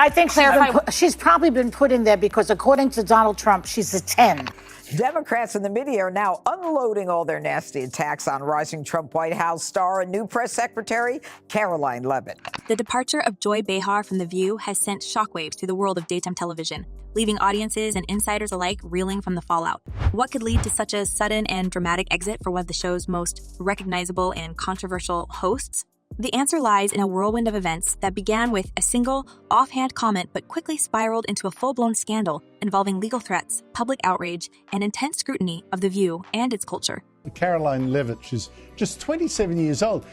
I think she's probably been put in there because, according to Donald Trump, she's a 10. Democrats and the media are now unloading all their nasty attacks on rising Trump White House star and new press secretary, Karoline Leavitt. The departure of Joy Behar from The View has sent shockwaves through the world of daytime television, leaving audiences and insiders alike reeling from the fallout. What could lead to such a sudden and dramatic exit for one of the show's most recognizable and controversial hosts? The answer lies in a whirlwind of events that began with a single, offhand comment but quickly spiraled into a full-blown scandal involving legal threats, public outrage, and intense scrutiny of The View and its culture. Karoline Leavitt, she's just 27 years old.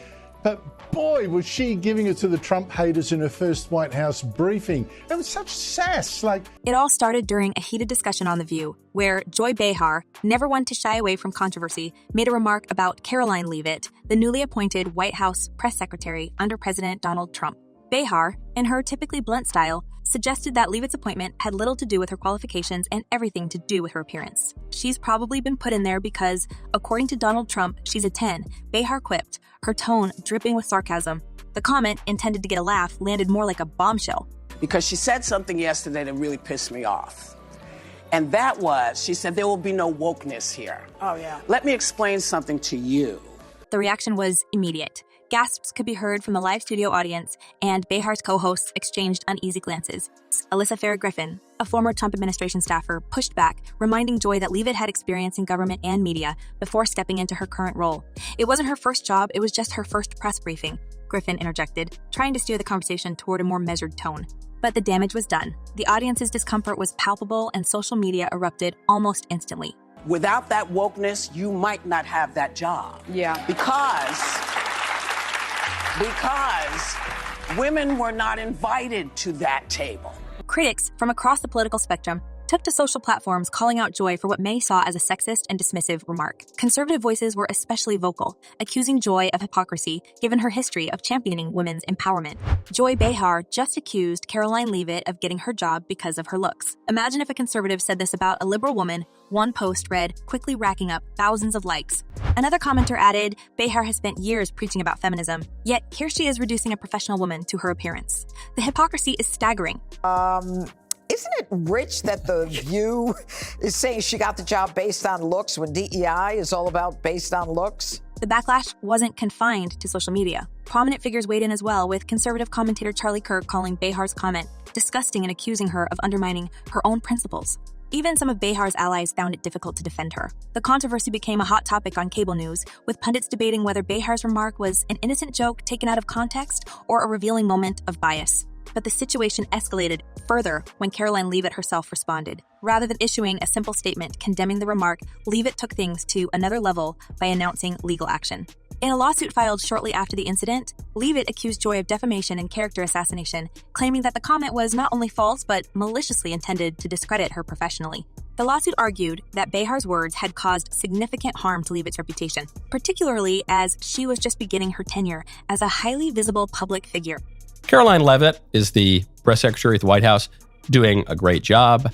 But boy, was she giving it to the Trump haters in her first White House briefing. It was such sass. It all started during a heated discussion on The View, where Joy Behar, never one to shy away from controversy, made a remark about Karoline Leavitt, the newly appointed White House press secretary under President Donald Trump. Behar, in her typically blunt style, suggested that Leavitt's appointment had little to do with her qualifications and everything to do with her appearance. She's probably been put in there because, according to Donald Trump, she's a 10, Behar quipped, her tone dripping with sarcasm. The comment, intended to get a laugh, landed more like a bombshell. Because she said something yesterday that really pissed me off. And that was, she said, there will be no wokeness here. Oh, yeah. Let me explain something to you. The reaction was immediate. Gasps could be heard from the live studio audience, and Behar's co-hosts exchanged uneasy glances. Alyssa Farah-Griffin, a former Trump administration staffer, pushed back, reminding Joy that Leavitt had experience in government and media before stepping into her current role. It wasn't her first job, it was just her first press briefing, Griffin interjected, trying to steer the conversation toward a more measured tone. But the damage was done. The audience's discomfort was palpable, and social media erupted almost instantly. Without that wokeness, you might not have that job. Yeah. Because women were not invited to that table. Critics from across the political spectrum took to social platforms calling out Joy for what many saw as a sexist and dismissive remark. Conservative voices were especially vocal, accusing Joy of hypocrisy given her history of championing women's empowerment. Joy Behar just accused Karoline Leavitt of getting her job because of her looks. Imagine if a conservative said this about a liberal woman. One post read, quickly racking up thousands of likes. Another commenter added, Behar has spent years preaching about feminism, yet here she is reducing a professional woman to her appearance. The hypocrisy is staggering. Isn't it rich that The View is saying she got the job based on looks when DEI is all about based on looks? The backlash wasn't confined to social media. Prominent figures weighed in as well, with conservative commentator Charlie Kirk calling Behar's comment disgusting and accusing her of undermining her own principles. Even some of Behar's allies found it difficult to defend her. The controversy became a hot topic on cable news, with pundits debating whether Behar's remark was an innocent joke taken out of context or a revealing moment of bias. But the situation escalated further when Karoline Leavitt herself responded. Rather than issuing a simple statement condemning the remark, Leavitt took things to another level by announcing legal action. In a lawsuit filed shortly after the incident, Leavitt accused Joy of defamation and character assassination, claiming that the comment was not only false but maliciously intended to discredit her professionally. The lawsuit argued that Behar's words had caused significant harm to Leavitt's reputation, particularly as she was just beginning her tenure as a highly visible public figure. Karoline Leavitt is the press secretary at the White House, doing a great job.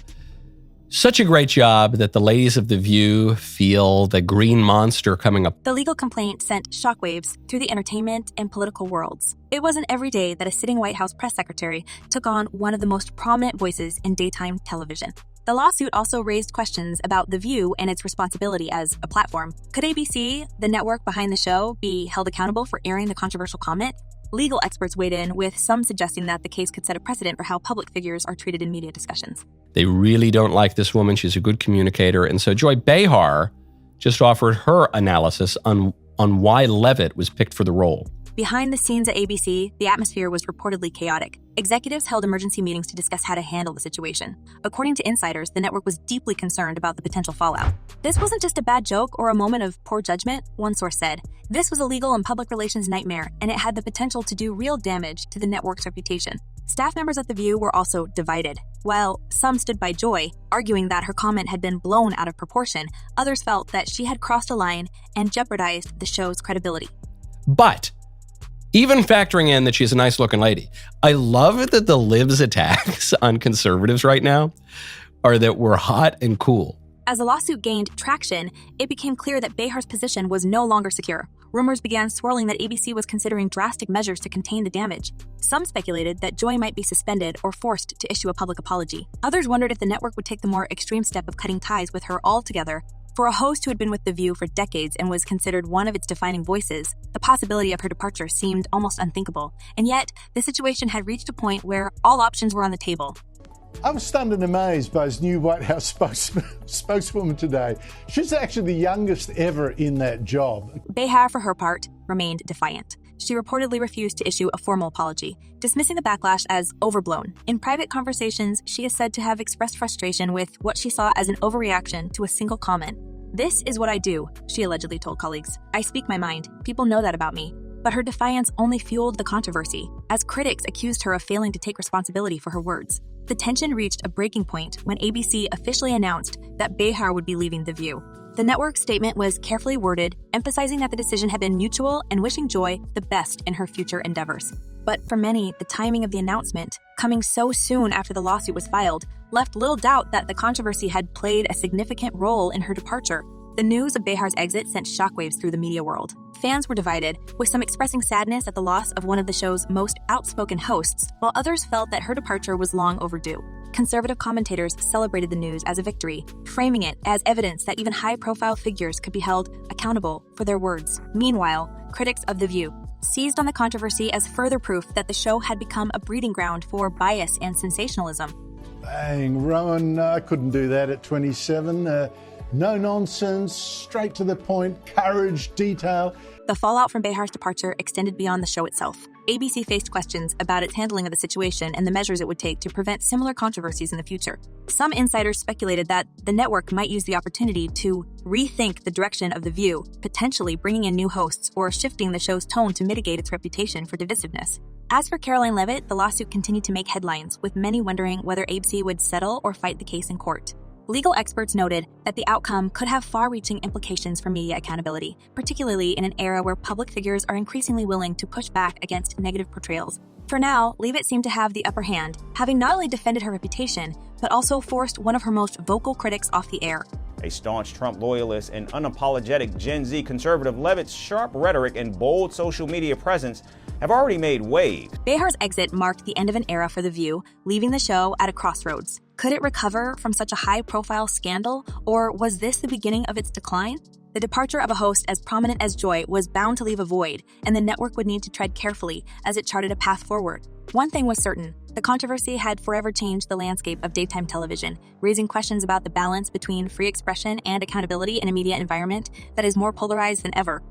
Such a great job that the ladies of The View feel the green monster coming up. The legal complaint sent shockwaves through the entertainment and political worlds. It wasn't every day that a sitting White House press secretary took on one of the most prominent voices in daytime television. The lawsuit also raised questions about The View and its responsibility as a platform. Could ABC, the network behind the show, be held accountable for airing the controversial comment? Legal experts weighed in, with some suggesting that the case could set a precedent for how public figures are treated in media discussions. They really don't like this woman. She's a good communicator. And so Joy Behar just offered her analysis on why Leavitt was picked for the role. Behind the scenes at ABC, the atmosphere was reportedly chaotic. Executives held emergency meetings to discuss how to handle the situation. According to insiders, the network was deeply concerned about the potential fallout. This wasn't just a bad joke or a moment of poor judgment, one source said. This was a legal and public relations nightmare, and it had the potential to do real damage to the network's reputation. Staff members at The View were also divided. While some stood by Joy, arguing that her comment had been blown out of proportion, others felt that she had crossed a line and jeopardized the show's credibility. But even factoring in that she's a nice-looking lady, I love that the libs' attacks on conservatives right now are that we're hot and cool. As the lawsuit gained traction, it became clear that Behar's position was no longer secure. rumors began swirling that ABC was considering drastic measures to contain the damage. Some speculated that Joy might be suspended or forced to issue a public apology. Others wondered if the network would take the more extreme step of cutting ties with her altogether. For a host who had been with The View for decades and was considered one of its defining voices, the possibility of her departure seemed almost unthinkable. And yet, the situation had reached a point where all options were on the table. I was stunned and amazed by his new White House spokeswoman today. She's actually the youngest ever in that job. Behar, for her part, remained defiant. She reportedly refused to issue a formal apology, dismissing the backlash as overblown. In private conversations, she is said to have expressed frustration with what she saw as an overreaction to a single comment. "This is what I do," she allegedly told colleagues. "I speak my mind. People know that about me." But her defiance only fueled the controversy, as critics accused her of failing to take responsibility for her words. The tension reached a breaking point when ABC officially announced that Behar would be leaving The View. The network's statement was carefully worded, emphasizing that the decision had been mutual and wishing Joy the best in her future endeavors. But for many, the timing of the announcement, coming so soon after the lawsuit was filed, left little doubt that the controversy had played a significant role in her departure. The news of Behar's exit sent shockwaves through the media world. Fans were divided, with some expressing sadness at the loss of one of the show's most outspoken hosts, while others felt that her departure was long overdue. Conservative commentators celebrated the news as a victory, framing it as evidence that even high-profile figures could be held accountable for their words. Meanwhile, critics of The View seized on the controversy as further proof that the show had become a breeding ground for bias and sensationalism. Bang, Rowan, I couldn't do that at 27. No nonsense, straight to the point, courage, detail. The fallout from Behar's departure extended beyond the show itself. ABC faced questions about its handling of the situation and the measures it would take to prevent similar controversies in the future. Some insiders speculated that the network might use the opportunity to rethink the direction of The View, potentially bringing in new hosts or shifting the show's tone to mitigate its reputation for divisiveness. As for Karoline Leavitt, the lawsuit continued to make headlines, with many wondering whether ABC would settle or fight the case in court. Legal experts noted that the outcome could have far-reaching implications for media accountability, particularly in an era where public figures are increasingly willing to push back against negative portrayals. For now, Leavitt seemed to have the upper hand, having not only defended her reputation, but also forced one of her most vocal critics off the air. A staunch Trump loyalist and unapologetic Gen Z conservative, Leavitt's sharp rhetoric and bold social media presence have already made waves. Behar's exit marked the end of an era for The View, leaving the show at a crossroads. Could it recover from such a high-profile scandal, or was this the beginning of its decline? The departure of a host as prominent as Joy was bound to leave a void, and the network would need to tread carefully as it charted a path forward. One thing was certain: the controversy had forever changed the landscape of daytime television, raising questions about the balance between free expression and accountability in a media environment that is more polarized than ever.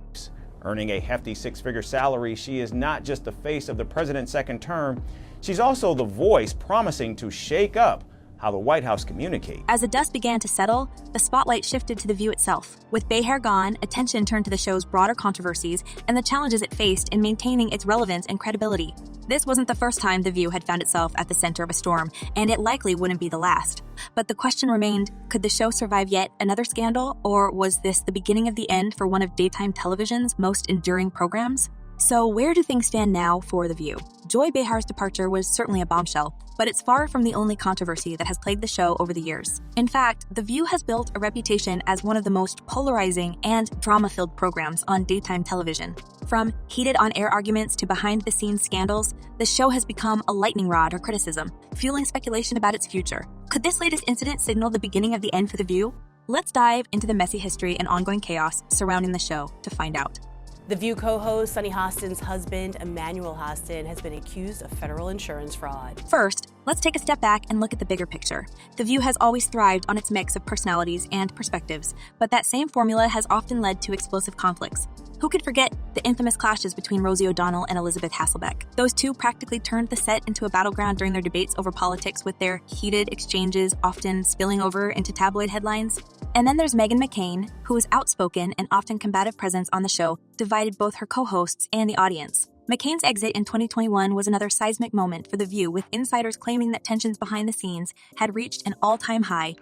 Earning a hefty six-figure salary, she is not just the face of the president's second term, she's also the voice promising to shake up how the White House communicates. As the dust began to settle, the spotlight shifted to The View itself. With Behar gone, attention turned to the show's broader controversies and the challenges it faced in maintaining its relevance and credibility. This wasn't the first time The View had found itself at the center of a storm, and it likely wouldn't be the last. But the question remained, could the show survive yet another scandal, or was this the beginning of the end for one of daytime television's most enduring programs? So where do things stand now for The View? Joy Behar's departure was certainly a bombshell, but it's far from the only controversy that has plagued the show over the years. In fact, The View has built a reputation as one of the most polarizing and drama-filled programs on daytime television. From heated on-air arguments to behind-the-scenes scandals, the show has become a lightning rod of criticism, fueling speculation about its future. Could this latest incident signal the beginning of the end for The View? Let's dive into the messy history and ongoing chaos surrounding the show to find out. The View co-host Sunny Hostin's husband, Emmanuel Hostin, has been accused of federal insurance fraud. First, let's take a step back and look at the bigger picture. The View has always thrived on its mix of personalities and perspectives, but that same formula has often led to explosive conflicts. Who could forget the infamous clashes between Rosie O'Donnell and Elizabeth Hasselbeck? Those two practically turned the set into a battleground during their debates over politics, with their heated exchanges often spilling over into tabloid headlines. And then there's Meghan McCain, whose outspoken and often combative presence on the show divided both her co-hosts and the audience. McCain's exit in 2021 was another seismic moment for The View, with insiders claiming that tensions behind the scenes had reached an all-time high.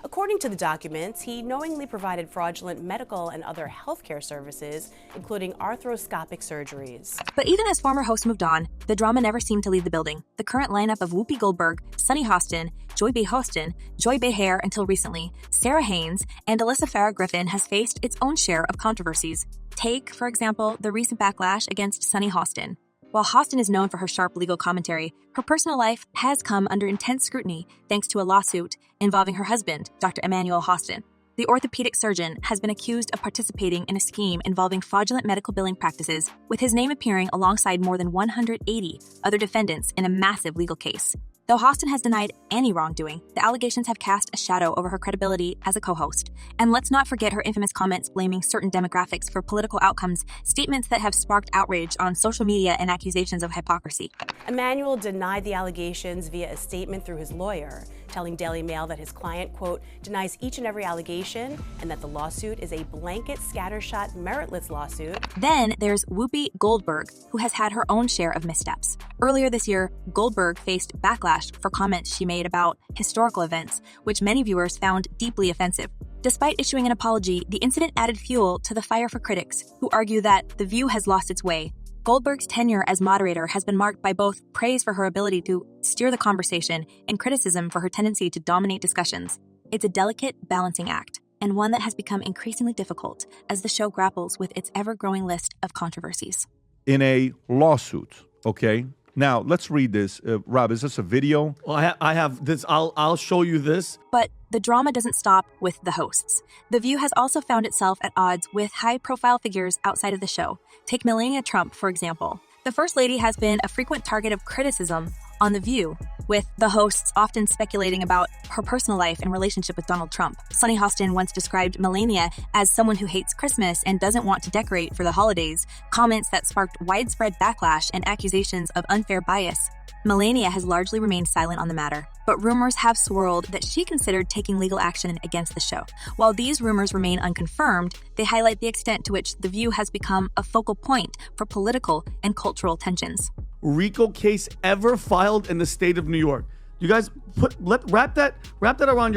According to the documents, he knowingly provided fraudulent medical and other healthcare services, including arthroscopic surgeries. But even as former hosts moved on, the drama never seemed to leave the building. The current lineup of Whoopi Goldberg, Sunny Hostin, Joy Behar until recently, Sarah Haynes, and Alyssa Farah Griffin has faced its own share of controversies. Take, for example, the recent backlash against Sunny Hostin. While Hostin is known for her sharp legal commentary, her personal life has come under intense scrutiny thanks to a lawsuit involving her husband, Dr. Emmanuel Hostin. The orthopedic surgeon has been accused of participating in a scheme involving fraudulent medical billing practices, with his name appearing alongside more than 180 other defendants in a massive legal case. Though Hostin has denied any wrongdoing, the allegations have cast a shadow over her credibility as a co-host. And let's not forget her infamous comments blaming certain demographics for political outcomes, statements that have sparked outrage on social media and accusations of hypocrisy. Emmanuel denied the allegations via a statement through his lawyer, telling Daily Mail that his client, quote, denies each and every allegation and that the lawsuit is a blanket, scattershot, meritless lawsuit. Then there's Whoopi Goldberg, who has had her own share of missteps. Earlier this year, Goldberg faced backlash for comments she made about historical events, which many viewers found deeply offensive. Despite issuing an apology, the incident added fuel to the fire for critics, who argue that The View has lost its way. Goldberg's tenure as moderator has been marked by both praise for her ability to steer the conversation and criticism for her tendency to dominate discussions. It's a delicate balancing act, and one that has become increasingly difficult as the show grapples with its ever-growing list of controversies. In a lawsuit, okay? Now, let's read this. Rob, is this a video? Well, I have this. I'll show you this. But the drama doesn't stop with the hosts. The View has also found itself at odds with high-profile figures outside of the show. Take Melania Trump, for example. The First Lady has been a frequent target of criticism on The View, with the hosts often speculating about her personal life and relationship with Donald Trump. Sunny Hostin once described Melania as someone who hates Christmas and doesn't want to decorate for the holidays, comments that sparked widespread backlash and accusations of unfair bias. Melania has largely remained silent on the matter, but rumors have swirled that she considered taking legal action against the show. While these rumors remain unconfirmed, they highlight the extent to which The View has become a focal point for political and cultural tensions. RICO case ever filed in the state of New York. You guys wrap that around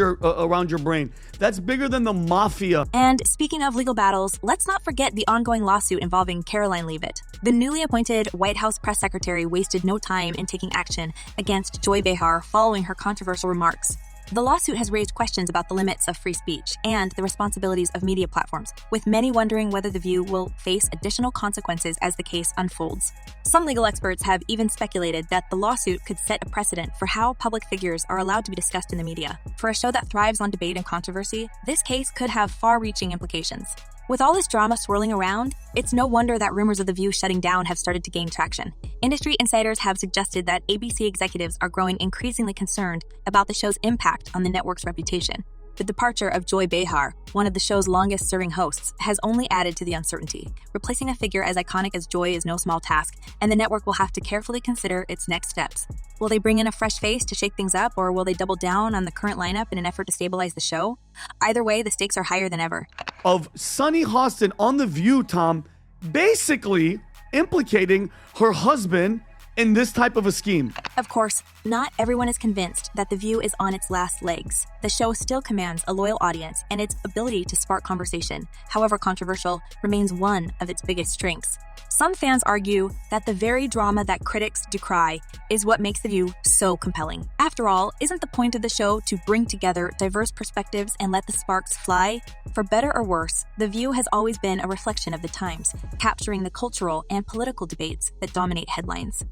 your brain. That's bigger than the mafia. And speaking of legal battles, let's not forget the ongoing lawsuit involving Karoline Leavitt. The newly appointed White House press secretary wasted no time in taking action against Joy Behar following her controversial remarks. The lawsuit has raised questions about the limits of free speech and the responsibilities of media platforms, with many wondering whether The View will face additional consequences as the case unfolds. Some legal experts have even speculated that the lawsuit could set a precedent for how public figures are allowed to be discussed in the media. For a show that thrives on debate and controversy, this case could have far-reaching implications. With all this drama swirling around, it's no wonder that rumors of The View shutting down have started to gain traction. Industry insiders have suggested that ABC executives are growing increasingly concerned about the show's impact on the network's reputation. The departure of Joy Behar, one of the show's longest-serving hosts, has only added to the uncertainty. Replacing a figure as iconic as Joy is no small task, and the network will have to carefully consider its next steps. Will they bring in a fresh face to shake things up, or will they double down on the current lineup in an effort to stabilize the show? Either way, the stakes are higher than ever. Of Sunny Hostin on The View, Tom, basically implicating her husband in this type of a scheme. Of course, not everyone is convinced that The View is on its last legs. The show still commands a loyal audience, and its ability to spark conversation, however controversial, remains one of its biggest strengths. Some fans argue that the very drama that critics decry is what makes The View so compelling. After all, isn't the point of the show to bring together diverse perspectives and let the sparks fly? For better or worse, The View has always been a reflection of the times, capturing the cultural and political debates that dominate headlines.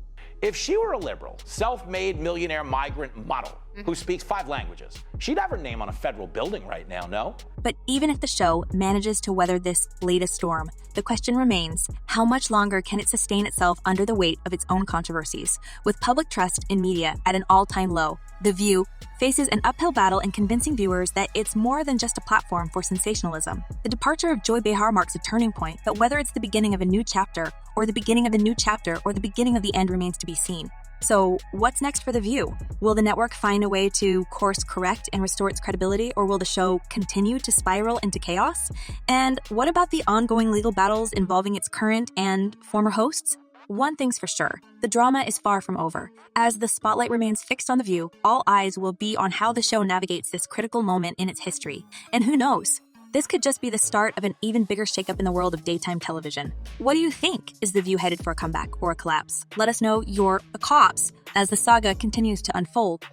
If she were a liberal, self-made millionaire migrant model who speaks 5 languages, she'd have her name on a federal building right now, no? But even if the show manages to weather this latest storm, the question remains, how much longer can it sustain itself under the weight of its own controversies? With public trust in media at an all-time low, The View faces an uphill battle in convincing viewers that it's more than just a platform for sensationalism. The departure of Joy Behar marks a turning point, but whether it's the beginning of a new chapter, or the beginning of a new chapter, or the beginning of the end remains to be seen. So, what's next for The View? Will the network find a way to course correct and restore its credibility, or will the show continue to spiral into chaos? And what about the ongoing legal battles involving its current and former hosts? One thing's for sure, the drama is far from over. As the spotlight remains fixed on The View, all eyes will be on how the show navigates this critical moment in its history. And who knows? This could just be the start of an even bigger shakeup in the world of daytime television. What do you think? Is The View headed for a comeback or a collapse? Let us know your thoughts as the saga continues to unfold.